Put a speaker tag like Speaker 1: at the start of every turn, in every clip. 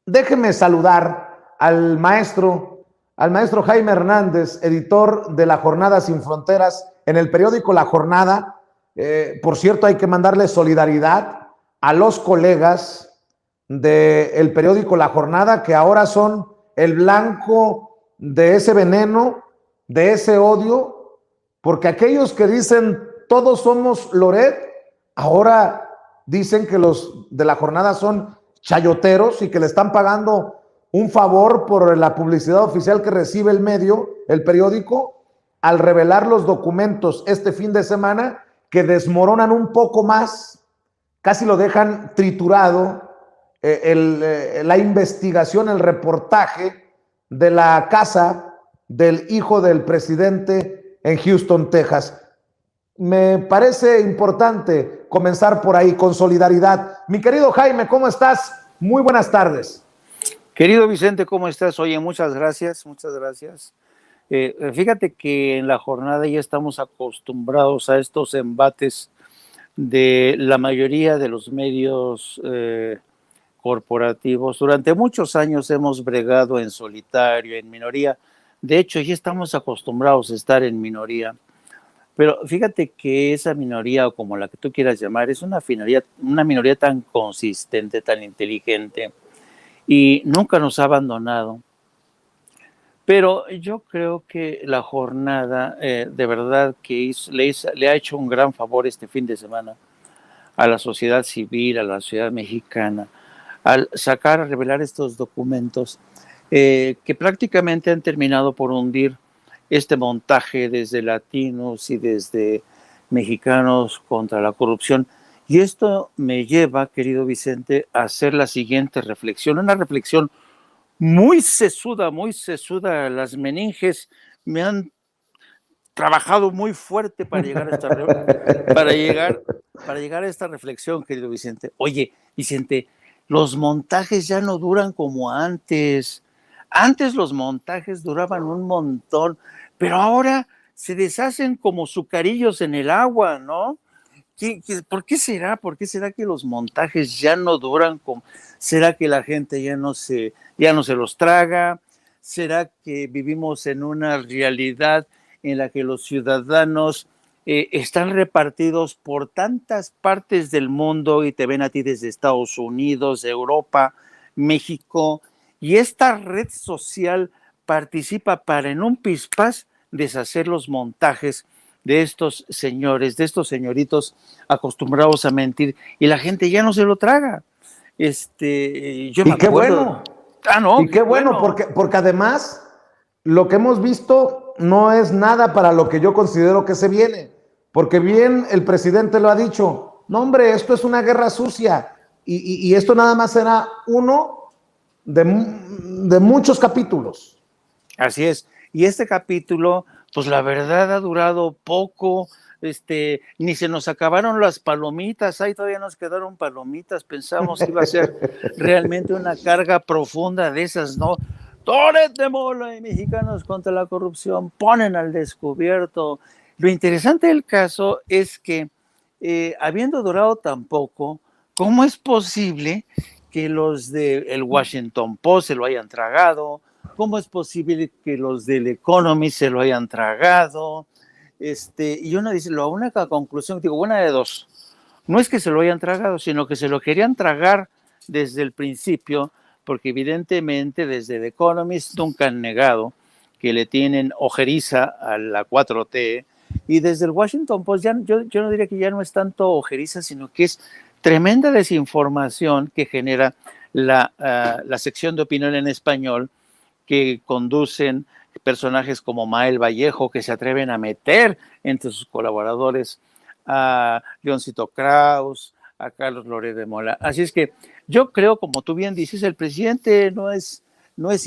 Speaker 1: déjeme saludar al maestro Jaime Hernández, editor de La Jornada Sin Fronteras, en el periódico La Jornada. Por cierto, hay que mandarle solidaridad a los colegas del periódico La Jornada, que ahora son el blanco de ese veneno, de ese odio, porque aquellos que dicen todos somos Loret, ahora dicen que los de La Jornada son chayoteros y que le están pagando un favor por la publicidad oficial que recibe el medio, el periódico, al revelar los documentos este fin de semana que desmoronan un poco más, casi lo dejan triturado, la investigación, el reportaje de la casa del hijo del presidente en Houston, Texas. Me parece importante comenzar por ahí, con solidaridad. Mi querido Jaime, ¿cómo estás? Muy buenas tardes.
Speaker 2: Querido Vicente, ¿cómo estás? Oye, muchas gracias, muchas gracias. Fíjate que en La Jornada ya estamos acostumbrados a estos embates de la mayoría de los medios corporativos. Durante muchos años hemos bregado en solitario, en minoría. De hecho, ya estamos acostumbrados a estar en minoría. Pero fíjate que esa minoría, o como la que tú quieras llamar, es una minoría tan consistente, tan inteligente, y nunca nos ha abandonado. Pero yo creo que La Jornada, de verdad que le ha hecho un gran favor este fin de semana a la sociedad civil, a la sociedad mexicana, al sacar, a revelar estos documentos que prácticamente han terminado por hundir este montaje desde latinos y desde mexicanos contra la corrupción. Y esto me lleva, querido Vicente, a hacer la siguiente reflexión, una reflexión muy sesuda. Las meninges me han trabajado muy fuerte para llegar a esta reflexión, querido Vicente. Oye, Vicente, los montajes ya no duran como antes. Antes los montajes duraban un montón, pero ahora se deshacen como sucarillos en el agua, ¿no? ¿Por qué será? ¿Por qué será que los montajes ya no duran? ¿Será que la gente ya no se los traga? ¿Será que vivimos en una realidad en la que los ciudadanos están repartidos por tantas partes del mundo y te ven a ti desde Estados Unidos, Europa, México, y esta red social participa para en un pispás deshacer los montajes de estos señores, de estos señoritos acostumbrados a mentir, y la gente ya no se lo traga? Yo me
Speaker 1: qué
Speaker 2: acuerdo.
Speaker 1: Bueno. Y qué bueno, porque además lo que hemos visto no es nada para lo que yo considero que se viene, porque bien el presidente lo ha dicho, no hombre, esto es una guerra sucia, y esto nada más será uno de muchos capítulos.
Speaker 2: Así es, y este capítulo, pues la verdad ha durado poco, ni se nos acabaron las palomitas, ahí todavía nos quedaron palomitas, pensamos que iba a ser realmente una carga profunda de esas, ¿no? Toret de Mola y mexicanos contra la corrupción ponen al descubierto. Lo interesante del caso es que, habiendo durado tan poco, ¿cómo es posible que los del Washington Post se lo hayan tragado? ¿Cómo es posible que los del Economist se lo hayan tragado? Y uno dice, la única conclusión, digo, una de dos, no es que se lo hayan tragado, sino que se lo querían tragar desde el principio, porque evidentemente desde The Economist nunca han negado que le tienen ojeriza a la 4T, y desde el Washington Post yo no diría que ya no es tanto ojeriza, sino que es tremenda desinformación que genera la sección de opinión en español, que conducen personajes como Mael Vallejo, que se atreven a meter entre sus colaboradores a Leoncito Krauss, a Carlos Loret de Mola. Así es que yo creo, como tú bien dices, el presidente no es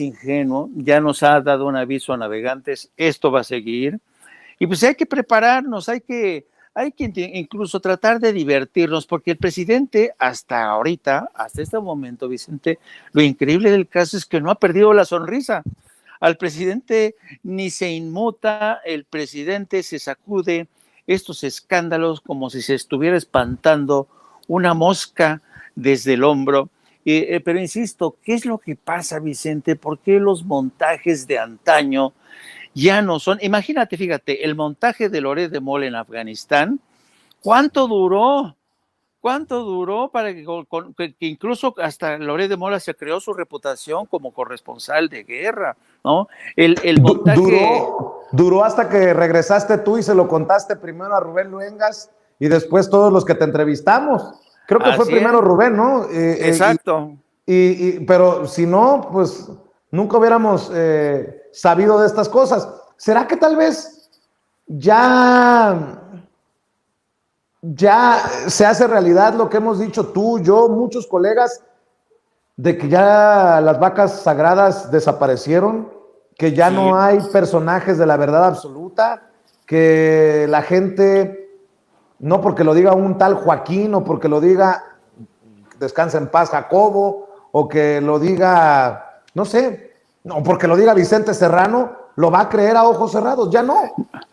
Speaker 2: ingenuo, ya nos ha dado un aviso a navegantes, esto va a seguir, y pues hay que prepararnos, hay que incluso tratar de divertirnos, porque el presidente hasta ahorita, hasta este momento, Vicente, lo increíble del caso es que no ha perdido la sonrisa. Al presidente ni se inmuta, el presidente se sacude estos escándalos como si se estuviera espantando una mosca desde el hombro, Pero insisto, ¿qué es lo que pasa, Vicente? ¿Por qué los montajes de antaño ya no son? Imagínate, fíjate, el montaje de Loret de Mola en Afganistán, ¿cuánto duró? ¿Cuánto duró para que incluso hasta Loret de Mola se creó su reputación como corresponsal de guerra, ¿no? El montaje...
Speaker 1: Duró hasta que regresaste tú y se lo contaste primero a Rubén Luengas y después todos los que te entrevistamos. Creo que fue primero Rubén, ¿no?
Speaker 2: Exacto.
Speaker 1: Pero si no, pues nunca hubiéramos sabido de estas cosas. ¿Será que tal vez ya se hace realidad lo que hemos dicho tú, yo, muchos colegas, de que ya las vacas sagradas desaparecieron, que ya no hay personajes de la verdad absoluta, que la gente, no porque lo diga un tal Joaquín o porque lo diga descansa en paz Jacobo, o que lo diga, no sé, o porque lo diga Vicente Serrano, lo va a creer a ojos cerrados? Ya no.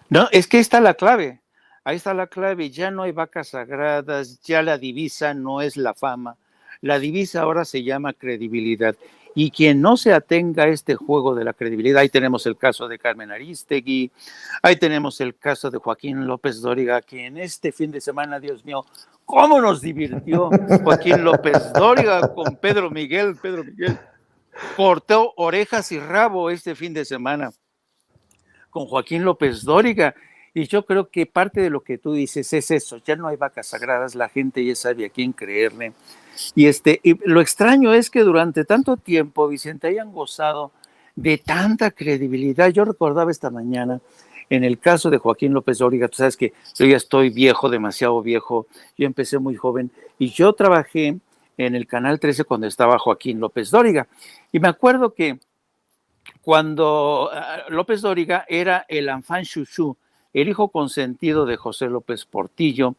Speaker 2: No, es que ahí está la clave. Ahí está la clave, ya no hay vacas sagradas, ya la divisa no es la fama, la divisa ahora se llama credibilidad. Y quien no se atenga a este juego de la credibilidad, ahí tenemos el caso de Carmen Aristegui, ahí tenemos el caso de Joaquín López Dóriga, que en este fin de semana, Dios mío, ¿cómo nos divirtió Joaquín López Dóriga con Pedro Miguel? Pedro Miguel cortó orejas y rabo este fin de semana con Joaquín López Dóriga. Y yo creo que parte de lo que tú dices es eso, ya no hay vacas sagradas, la gente ya sabe a quién creerle. Y lo extraño es que durante tanto tiempo, Vicente, hayan gozado de tanta credibilidad. Yo recordaba esta mañana, en el caso de Joaquín López Dóriga, tú sabes que yo ya estoy viejo, demasiado viejo, yo empecé muy joven, y yo trabajé en el Canal 13 cuando estaba Joaquín López Dóriga. Y me acuerdo que cuando López Dóriga era el enfant chouchou, el hijo consentido de José López Portillo,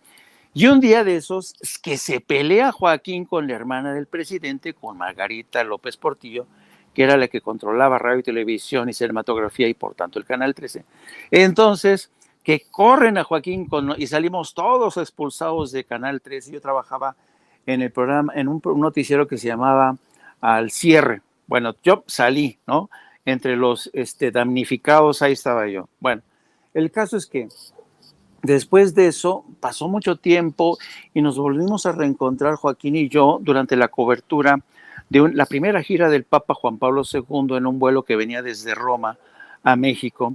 Speaker 2: y un día de esos que se pelea Joaquín con la hermana del presidente, con Margarita López Portillo, que era la que controlaba radio y televisión y cinematografía y por tanto el Canal 13. Entonces, que corren a Joaquín y salimos todos expulsados de Canal 13. Yo trabajaba en el programa, en un noticiero que se llamaba Al Cierre. Bueno, yo salí, ¿no? Entre los damnificados, ahí estaba yo. Bueno, el caso es que después de eso pasó mucho tiempo y nos volvimos a reencontrar Joaquín y yo durante la cobertura de la primera gira del Papa Juan Pablo II en un vuelo que venía desde Roma a México.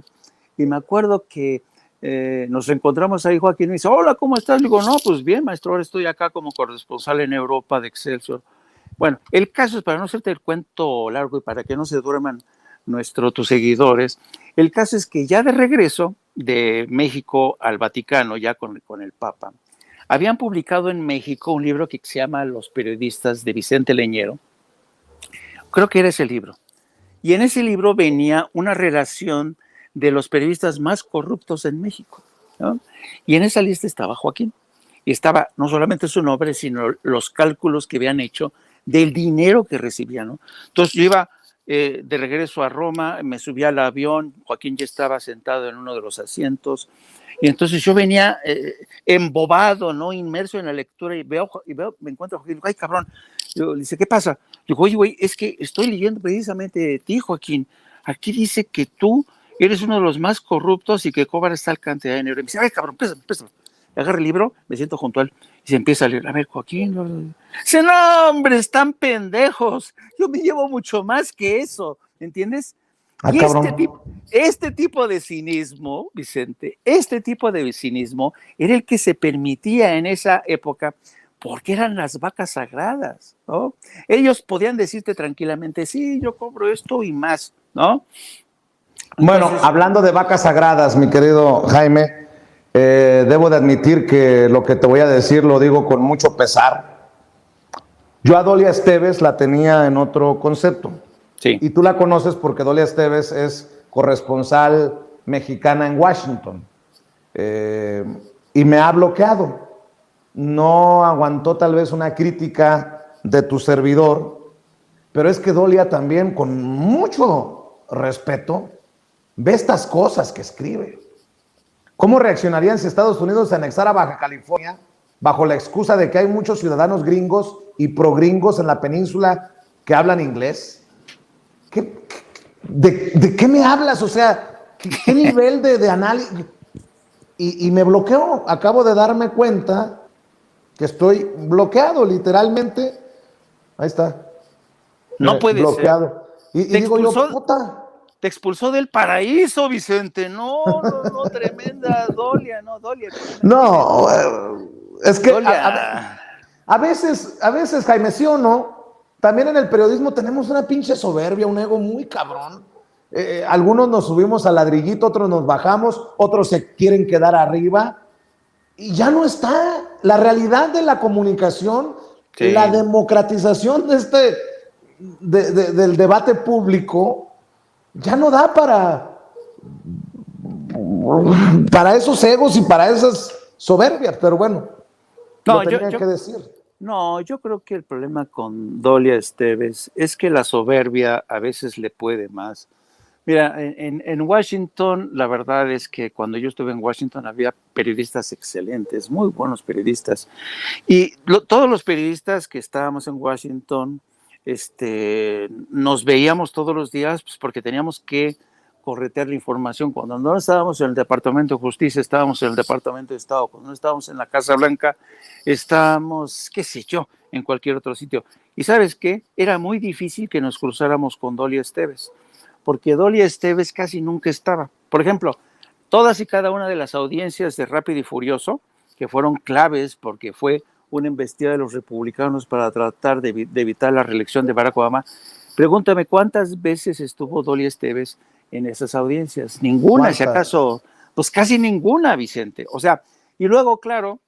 Speaker 2: Y me acuerdo que nos reencontramos ahí, Joaquín me dice, hola, ¿cómo estás? Le digo, no, pues bien, maestro, ahora estoy acá como corresponsal en Europa de Excelsior. Bueno, el caso es, para no hacerte el cuento largo y para que no se duerman tus seguidores, el caso es que ya de regreso de México al Vaticano, ya con el Papa, habían publicado en México un libro que se llama Los periodistas, de Vicente Leñero. Creo que era ese libro. Y en ese libro venía una relación de los periodistas más corruptos en México, ¿no? Y en esa lista estaba Joaquín. Y estaba no solamente su nombre, sino los cálculos que habían hecho del dinero que recibía, ¿no? Entonces yo iba de regreso a Roma, me subí al avión, Joaquín ya estaba sentado en uno de los asientos, y entonces yo venía embobado, ¿no? Inmerso en la lectura, y veo, me encuentro a Joaquín, ay, cabrón. Yo le dice, ¿qué pasa? Digo, oye, güey, es que estoy leyendo precisamente de ti, Joaquín. Aquí dice que tú eres uno de los más corruptos y que cobras tal cantidad de dinero. Y me dice, ay, cabrón, pésame. Agarra el libro, me siento junto a él y se empieza a leer. A ver, Joaquín. Dice, no, hombre, están pendejos. Yo me llevo mucho más que eso, ¿entiendes? Y este tipo de cinismo, Vicente, este tipo de cinismo era el que se permitía en esa época porque eran las vacas sagradas, ¿no? Ellos podían decirte tranquilamente, sí, yo cobro esto y más, ¿no?
Speaker 1: Bueno, hablando de vacas sagradas, mi querido Jaime, debo de admitir que lo que te voy a decir lo digo con mucho pesar. Yo a Dolia Esteves la tenía en otro concepto.
Speaker 2: Sí.
Speaker 1: Y tú la conoces porque Dolia Esteves es corresponsal mexicana en Washington. Y me ha bloqueado. No aguantó tal vez una crítica de tu servidor, pero es que Dolia también, con mucho respeto, ve estas cosas que escribe. ¿Cómo reaccionarían si Estados Unidos se anexara Baja California bajo la excusa de que hay muchos ciudadanos gringos y progringos en la península que hablan inglés. ¿De qué me hablas? O sea, ¿qué nivel de análisis? Y me bloqueó. Acabo de darme cuenta que estoy bloqueado, literalmente. Ahí está.
Speaker 2: No puede
Speaker 1: bloqueado.
Speaker 2: ser.
Speaker 1: Y digo yo, puta.
Speaker 2: Te expulsó del paraíso, Vicente. No, tremenda Dolia, no, Dolia.
Speaker 1: No, es que a veces, Jaime, ¿sí o no? También en el periodismo tenemos una pinche soberbia, un ego muy cabrón. Algunos nos subimos al ladrillito, otros nos bajamos, otros se quieren quedar arriba. Y ya no está la realidad de la comunicación, sí. La democratización de del debate público ya no da para esos egos y para esas soberbias, pero bueno,
Speaker 2: no,
Speaker 1: lo tenía que decir.
Speaker 2: No, yo creo que el problema con Dolia Esteves es que la soberbia a veces le puede más. Mira, en Washington, la verdad es que cuando yo estuve en Washington había periodistas excelentes, muy buenos periodistas. Y todos los periodistas que estábamos en Washington, nos veíamos todos los días pues, porque teníamos que corretear la información. Cuando no estábamos en el Departamento de Justicia, estábamos en el Departamento de Estado. Cuando no estábamos en la Casa Blanca, estábamos, qué sé yo, en cualquier otro sitio. Y ¿sabes qué? Era muy difícil que nos cruzáramos con Dolia Esteves, porque Dolia Esteves casi nunca estaba. Por ejemplo, todas y cada una de las audiencias de Rápido y Furioso, que fueron claves porque fue una embestida de los republicanos para tratar de evitar la reelección de Barack Obama, pregúntame cuántas veces estuvo Dolia Esteves en esas audiencias. Ninguna, si acaso, pues casi ninguna, Vicente. O sea, y luego, claro,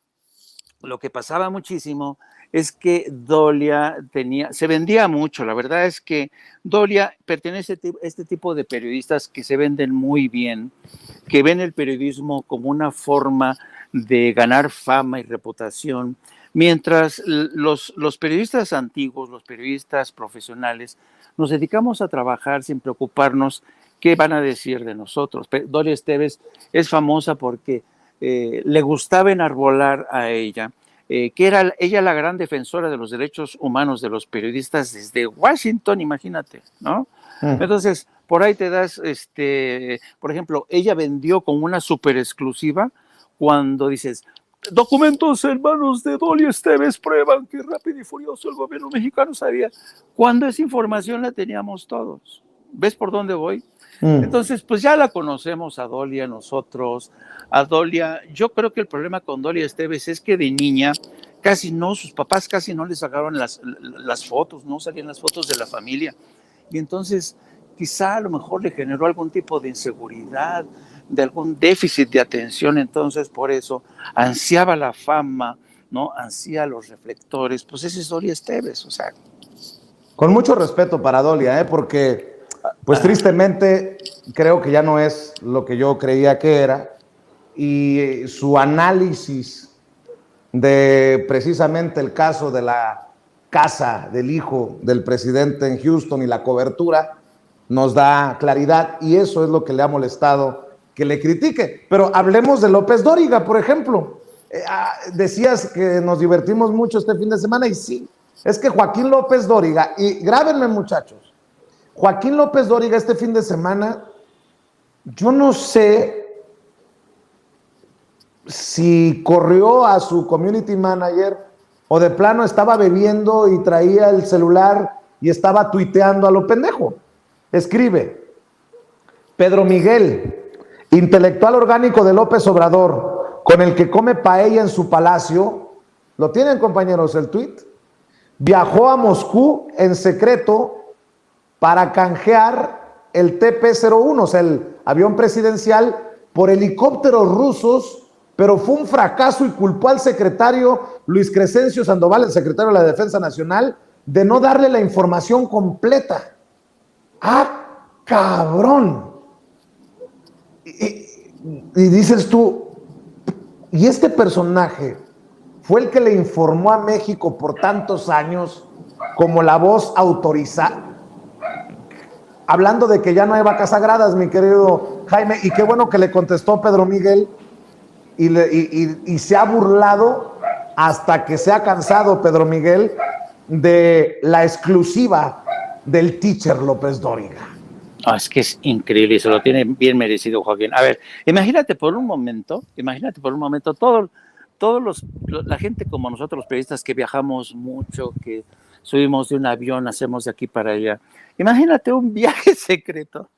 Speaker 2: lo que pasaba muchísimo es que Dolia se vendía mucho. La verdad es que Dolia pertenece a este tipo de periodistas que se venden muy bien, que ven el periodismo como una forma de ganar fama y reputación, mientras los periodistas antiguos, los periodistas profesionales, nos dedicamos a trabajar sin preocuparnos qué van a decir de nosotros. Dolia Esteves es famosa porque le gustaba enarbolar a ella, que era ella la gran defensora de los derechos humanos de los periodistas desde Washington, imagínate, ¿no? Entonces, por ahí te das, por ejemplo, ella vendió como una super exclusiva cuando dices, documentos en manos de Dolia Esteves prueban que Rápido y Furioso el gobierno mexicano sabía, cuando esa información la teníamos todos. ¿Ves por dónde voy? Entonces, pues ya la conocemos a Dolia nosotros, a Dolia. Yo creo que el problema con Dolia Esteves es que de niña sus papás casi no le sacaron las fotos, no salían las fotos de la familia. Y entonces quizá a lo mejor le generó algún tipo de inseguridad, de algún déficit de atención, entonces por eso ansiaba la fama, ¿no? Ansía los reflectores, pues ese es Dolia Esteves, o sea.
Speaker 1: Con mucho respeto para Dolia, porque pues tristemente creo que ya no es lo que yo creía que era, y su análisis de precisamente el caso de la casa del hijo del presidente en Houston y la cobertura nos da claridad, y eso es lo que le ha molestado que le critique. Pero hablemos de López Dóriga, por ejemplo. Decías que nos divertimos mucho este fin de semana, y sí, es que Joaquín López Dóriga, y grábenme muchachos, Joaquín López Dóriga este fin de semana, yo no sé si corrió a su community manager o de plano estaba bebiendo y traía el celular y estaba tuiteando a lo pendejo. Escribe: Pedro Miguel, intelectual orgánico de López Obrador, con el que come paella en su palacio. ¿Lo tienen, compañeros, el tuit? Viajó a Moscú en secreto para canjear el TP-01, o sea, el avión presidencial, por helicópteros rusos, pero fue un fracaso y culpó al secretario Luis Crescencio Sandoval, el secretario de la Defensa Nacional, de no darle la información completa. ¡Ah, cabrón! Y dices tú, ¿y este personaje fue el que le informó a México por tantos años como la voz autorizada? Hablando de que ya no hay vacas sagradas, mi querido Jaime, y qué bueno que le contestó Pedro Miguel y se ha burlado hasta que se ha cansado, Pedro Miguel, de la exclusiva del teacher López Dóriga.
Speaker 2: Es que es increíble y se lo tiene bien merecido, Joaquín. A ver, imagínate por un momento, la gente como nosotros los periodistas que viajamos mucho, que subimos de un avión, hacemos de aquí para allá. Imagínate un viaje secreto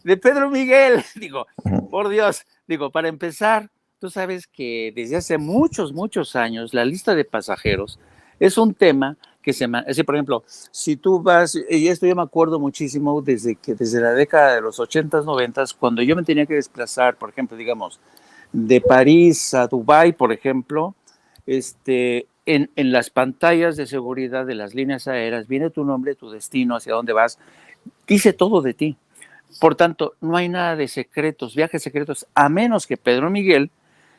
Speaker 2: de Pedro Miguel. Digo, por Dios, para empezar, tú sabes que desde hace muchos, muchos años la lista de pasajeros es un tema que es decir, por ejemplo, si tú vas, y esto yo me acuerdo muchísimo desde la década de los 80s, 90s, cuando yo me tenía que desplazar, por ejemplo, digamos, de París a Dubái, por ejemplo, en las pantallas de seguridad de las líneas aéreas viene tu nombre, tu destino, hacia dónde vas, dice todo de ti. Por tanto, no hay nada de secretos, viajes secretos, a menos que Pedro Miguel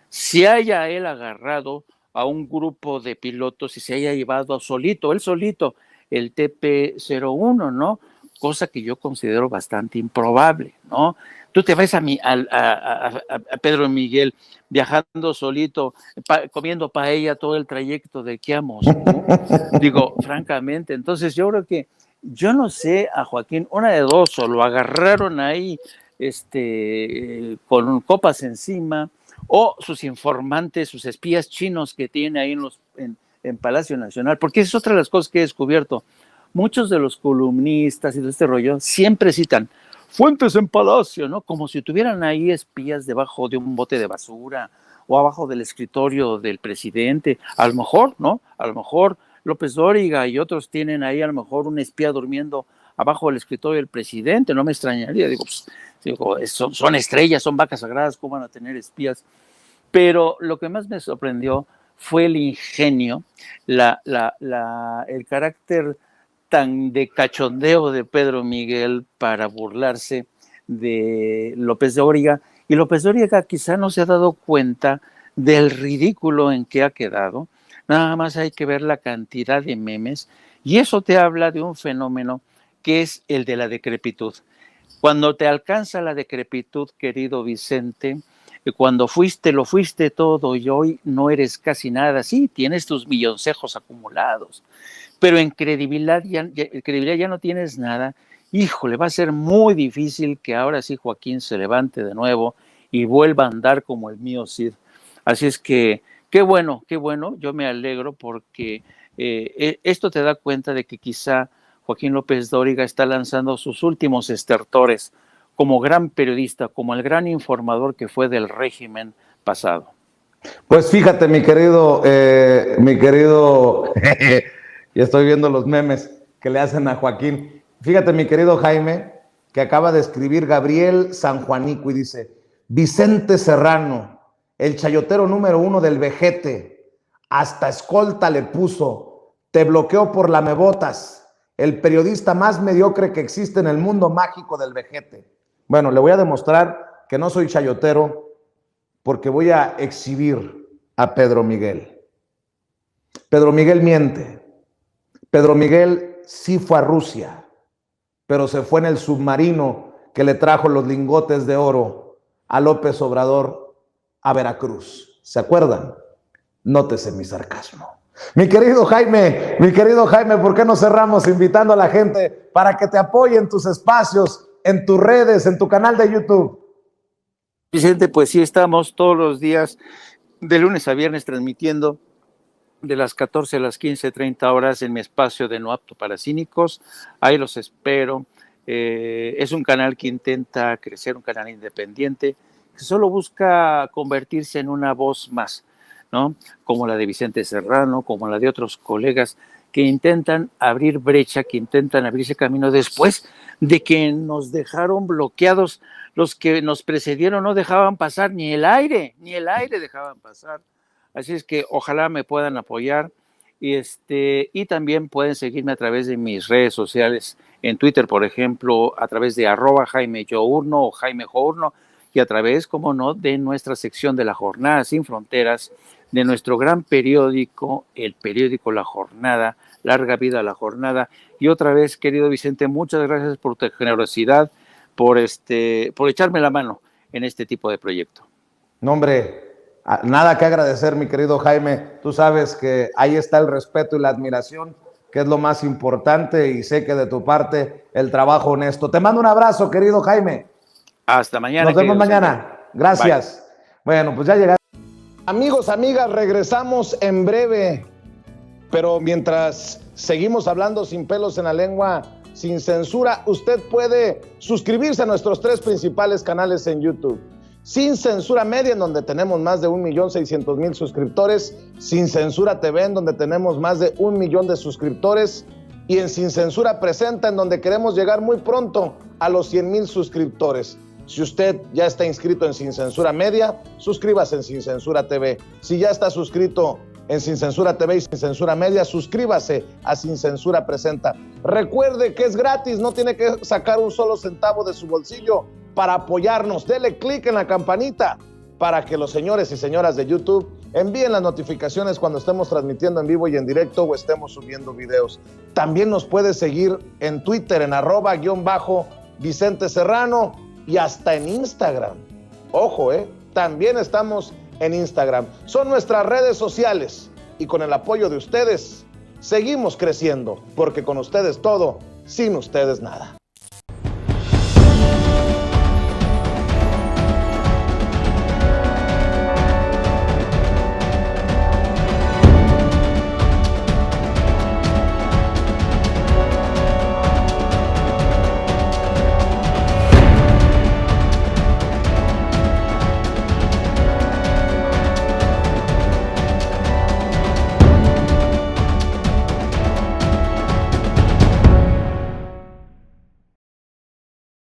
Speaker 2: se haya él agarrado a un grupo de pilotos y se haya llevado él solito, el TP-01, ¿no? Cosa que yo considero bastante improbable, ¿no? Tú te ves a Pedro Miguel viajando solito, comiendo paella todo el trayecto de aquí a Moscú. Digo, francamente, entonces yo creo que, yo no sé, a Joaquín, una de dos, o lo agarraron ahí con copas encima, o sus informantes, sus espías chinos que tiene ahí en Palacio Nacional, porque es otra de las cosas que he descubierto. Muchos de los columnistas y de este rollo siempre citan fuentes en Palacio, ¿no? Como si tuvieran ahí espías debajo de un bote de basura o abajo del escritorio del presidente. A lo mejor, ¿no? A lo mejor López Dóriga y otros tienen ahí a lo mejor un espía durmiendo abajo del escritorio del presidente. No me extrañaría, son estrellas, son vacas sagradas, ¿cómo van a tener espías? Pero lo que más me sorprendió fue el ingenio, el carácter tan de cachondeo de Pedro Miguel para burlarse de López Dóriga. Y López Dóriga quizá no se ha dado cuenta del ridículo en que ha quedado. Nada más hay que ver la cantidad de memes, y eso te habla de un fenómeno que es el de la decrepitud. Cuando te alcanza la decrepitud, querido Vicente, cuando lo fuiste todo y hoy no eres casi nada, sí, tienes tus milloncejos acumulados, pero en credibilidad ya no tienes nada. Híjole, va a ser muy difícil que ahora sí Joaquín se levante de nuevo y vuelva a andar como el mío Cid. Así es que, qué bueno, yo me alegro porque esto te da cuenta de que quizá Joaquín López Dóriga está lanzando sus últimos estertores como gran periodista, como el gran informador que fue del régimen pasado.
Speaker 1: Pues fíjate, mi querido, ya estoy viendo los memes que le hacen a Joaquín. Fíjate, mi querido Jaime, que acaba de escribir Gabriel Sanjuanico y dice: Vicente Serrano, el chayotero número 1 del vejete, hasta escolta le puso, te bloqueó por lamebotas, el periodista más mediocre que existe en el mundo mágico del vejete. Bueno, le voy a demostrar que no soy chayotero porque voy a exhibir a Pedro Miguel. Pedro Miguel miente. Pedro Miguel sí fue a Rusia, pero se fue en el submarino que le trajo los lingotes de oro a López Obrador a Veracruz. ¿Se acuerdan? Nótese mi sarcasmo. Mi querido Jaime, ¿por qué no cerramos invitando a la gente para que te apoye en tus espacios, en tus redes, en tu canal de YouTube?
Speaker 2: Vicente, pues sí, estamos todos los días, de lunes a viernes, transmitiendo de las 14 a las 15:30 horas en mi espacio de No Apto para Cínicos. Ahí los espero. Es un canal que intenta crecer, un canal independiente, que solo busca convertirse en una voz más, ¿no? Como la de Vicente Serrano, como la de otros colegas que intentan abrir brecha, que intentan abrirse camino después de que nos dejaron bloqueados. Los que nos precedieron no dejaban pasar ni el aire dejaban pasar. Así es que ojalá me puedan apoyar y también pueden seguirme a través de mis redes sociales, en Twitter, por ejemplo, a través de @JaimeJourno o Jaime Journo, y a través, como no, de nuestra sección de La Jornada Sin Fronteras, de nuestro gran periódico, el periódico La Jornada, larga vida a La Jornada. Y otra vez, querido Vicente, muchas gracias por tu generosidad, por echarme la mano en este tipo de proyecto.
Speaker 1: No, hombre, Nada que agradecer, mi querido Jaime. Tú sabes que ahí está el respeto y la admiración, que es lo más importante, y sé que de tu parte el trabajo honesto. Te mando un abrazo, querido Jaime.
Speaker 2: Hasta mañana.
Speaker 1: Nos vemos mañana.
Speaker 2: Señor.
Speaker 1: Gracias. Bye. Bueno, pues ya llegaron. Amigos, amigas, regresamos en breve. Pero mientras seguimos hablando sin pelos en la lengua, sin censura, usted puede suscribirse a nuestros 3 principales canales en YouTube. Sin Censura Media, en donde tenemos más de 1,600,000 suscriptores. Sin Censura TV, en donde tenemos más de 1 millón de suscriptores. Y en Sin Censura Presenta, en donde queremos llegar muy pronto a los 100,000 suscriptores. Si usted ya está inscrito en Sin Censura Media, suscríbase en Sin Censura TV. Si ya está suscrito en Sin Censura TV y Sin Censura Media, suscríbase a Sin Censura Presenta. Recuerde que es gratis, no tiene que sacar un solo centavo de su bolsillo para apoyarnos. Dele clic en la campanita para que los señores y señoras de YouTube envíen las notificaciones cuando estemos transmitiendo en vivo y en directo o estemos subiendo videos. También nos puede seguir en Twitter en @Vicente Serrano y hasta en Instagram. Ojo, también estamos en Instagram. Son nuestras redes sociales y con el apoyo de ustedes seguimos creciendo, porque con ustedes todo, sin ustedes nada.